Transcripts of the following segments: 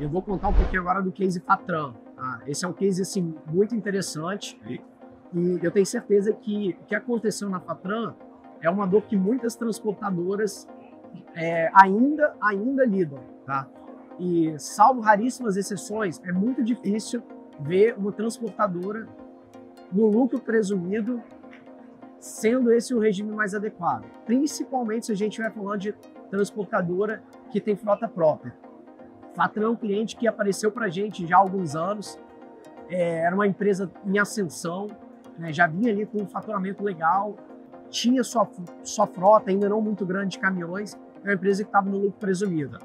Eu vou contar um pouquinho agora do case Fatran. Tá? Esse é um case assim, muito interessante e eu tenho certeza que o que aconteceu na Fatran é uma dor que muitas transportadoras ainda lidam. Tá? E, salvo raríssimas exceções, é muito difícil ver uma transportadora no lucro presumido sendo esse o regime mais adequado. Principalmente se a gente estiver falando de transportadora que tem frota própria. Fatran é um cliente que apareceu para a gente já há alguns anos, era uma empresa em ascensão, né, já vinha ali com um faturamento legal, tinha sua frota, ainda não muito grande, de caminhões, é uma empresa que estava no lucro presumido.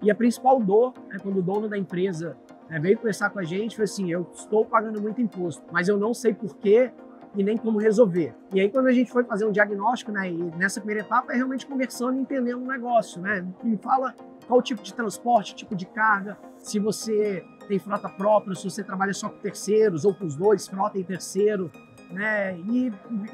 E a principal dor, quando o dono da empresa veio conversar com a gente, foi assim: eu estou pagando muito imposto, mas eu não sei porquê e nem como resolver. E aí, quando a gente foi fazer um diagnóstico, né, e nessa primeira etapa é realmente conversando e entendendo o negócio, né? Me fala qual o tipo de transporte, tipo de carga, se você tem frota própria, se você trabalha só com terceiros ou com os dois, frota e terceiro, né? E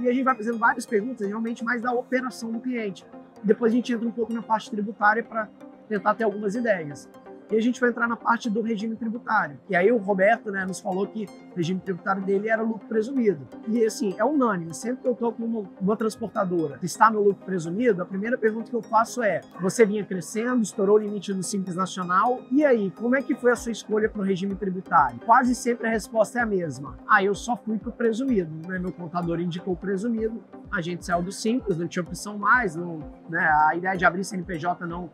a gente vai fazendo várias perguntas, realmente mais da operação do cliente. Depois a gente entra um pouco na parte tributária para tentar ter algumas ideias. E a gente vai entrar na parte do regime tributário. E aí o Roberto, né, nos falou que o regime tributário dele era lucro presumido. E assim, é unânime. Sempre que eu estou com uma transportadora que está no lucro presumido, a primeira pergunta que eu faço é: você vinha crescendo, estourou o limite do Simples Nacional, e aí, como é que foi a sua escolha para o regime tributário? Quase sempre a resposta é a mesma: eu só fui para o presumido. Né? Meu contador indicou o presumido, a gente saiu do Simples, não tinha opção mais, né? A ideia de abrir CNPJ não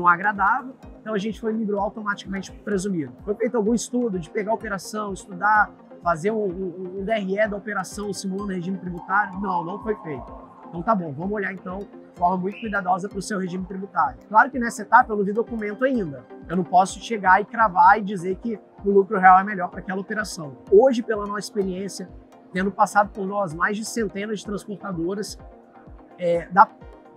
agradava, então a gente migrou automaticamente para o presumido. Foi feito algum estudo de pegar a operação, estudar, fazer um DRE da operação simulando o regime tributário? Não foi feito. Então tá bom, vamos olhar então de forma muito cuidadosa para o seu regime tributário. Claro que nessa etapa eu não vi documento ainda. Eu não posso chegar e cravar e dizer que o lucro real é melhor para aquela operação. Hoje, pela nossa experiência, tendo passado por nós mais de centenas de transportadoras, dá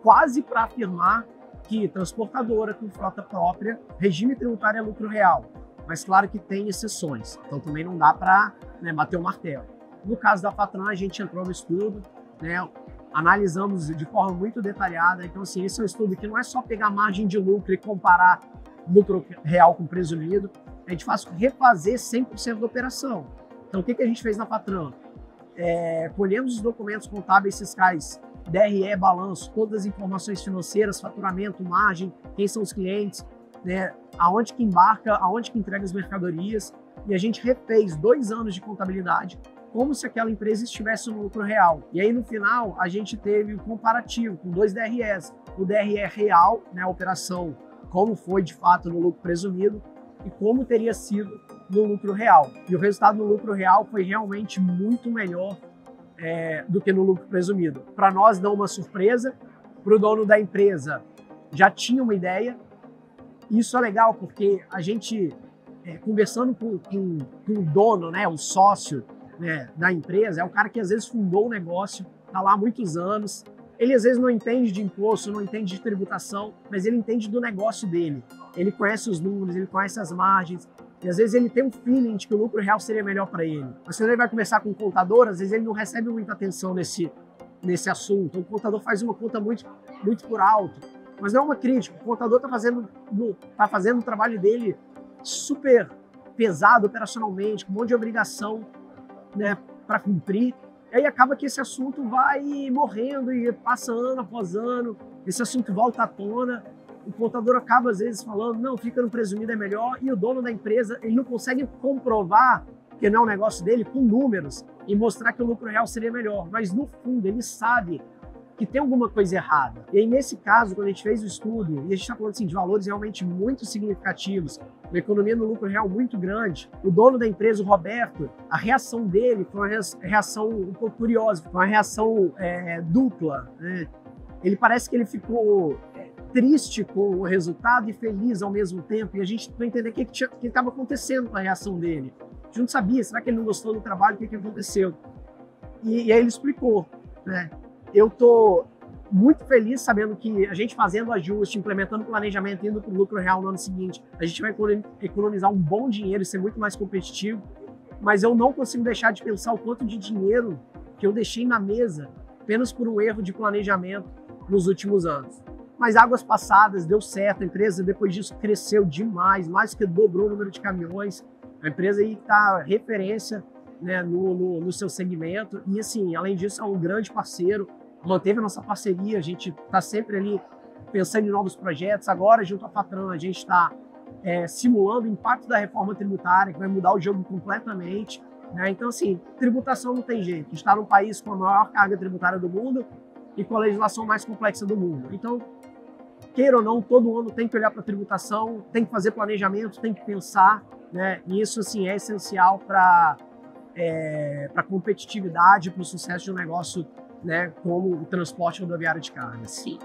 quase para afirmar que transportadora com frota própria, regime tributário é lucro real. Mas claro que tem exceções, então também não dá para bater o martelo. No caso da Fatran, a gente entrou no estudo, analisamos de forma muito detalhada. Então, assim, esse é um estudo que não é só pegar margem de lucro e comparar lucro real com presumido, a gente faz refazer 100% da operação. Então, o que a gente fez na Fatran? Colhemos os documentos contábeis fiscais, DRE, balanço, todas as informações financeiras, faturamento, margem, quem são os clientes, né, aonde que embarca, aonde que entrega as mercadorias, e a gente refez 2 anos de contabilidade como se aquela empresa estivesse no lucro real. E aí no final a gente teve um comparativo com 2 DREs, o DRE real, né, a operação, como foi de fato no lucro presumido e como teria sido no lucro real. E o resultado no lucro real foi realmente muito melhor do que no lucro presumido. Para nós não uma surpresa, para o dono da empresa já tinha uma ideia. Isso é legal porque a gente, conversando com o dono, né, o sócio, né, da empresa, é o cara que às vezes fundou o negócio, está lá há muitos anos, ele às vezes não entende de imposto, não entende de tributação, mas ele entende do negócio dele. Ele conhece os números, ele conhece as margens, e às vezes ele tem um feeling de que o lucro real seria melhor para ele. Mas quando ele vai conversar com o contador, às vezes ele não recebe muita atenção nesse assunto. O contador faz uma conta muito por alto. Mas não é uma crítica. O contador está fazendo o trabalho dele super pesado operacionalmente, com um monte de obrigação, né, para cumprir. E aí acaba que esse assunto vai morrendo e passa ano após ano, esse assunto volta à tona. O contador acaba, às vezes, falando: não, fica no presumido é melhor, e o dono da empresa ele não consegue comprovar que não é um negócio dele com números e mostrar que o lucro real seria melhor. Mas, no fundo, ele sabe que tem alguma coisa errada. E aí, nesse caso, quando a gente fez o estudo, e a gente está falando assim, de valores realmente muito significativos, uma economia no lucro real muito grande, o dono da empresa, o Roberto, a reação dele foi uma reação um pouco curiosa, foi uma reação dupla, né? Ele parece que ele ficou triste com o resultado e feliz ao mesmo tempo, e a gente não entendeu o que estava acontecendo com a reação dele. A gente não sabia, será que ele não gostou do trabalho, o que aconteceu? E aí ele explicou, né? Eu estou muito feliz sabendo que a gente fazendo o ajuste, implementando o planejamento, indo para o lucro real no ano seguinte, a gente vai economizar um bom dinheiro e ser muito mais competitivo, mas eu não consigo deixar de pensar o quanto de dinheiro que eu deixei na mesa apenas por um erro de planejamento nos últimos anos. Mas águas passadas, deu certo, a empresa depois disso cresceu demais, mais que dobrou o número de caminhões. A empresa aí está referência, né, no seu segmento e, assim, além disso, é um grande parceiro, manteve a nossa parceria, a gente está sempre ali pensando em novos projetos. Agora, junto à Fatran, a gente está simulando o impacto da reforma tributária, que vai mudar o jogo completamente, né? Então, assim, tributação não tem jeito. Está num país com a maior carga tributária do mundo e com a legislação mais complexa do mundo. Então, queira ou não, todo ano tem que olhar para a tributação, tem que fazer planejamento, tem que pensar, né? E isso, assim, é essencial para a competitividade, para o sucesso de um negócio, né, como o transporte rodoviário de cargas. Sim.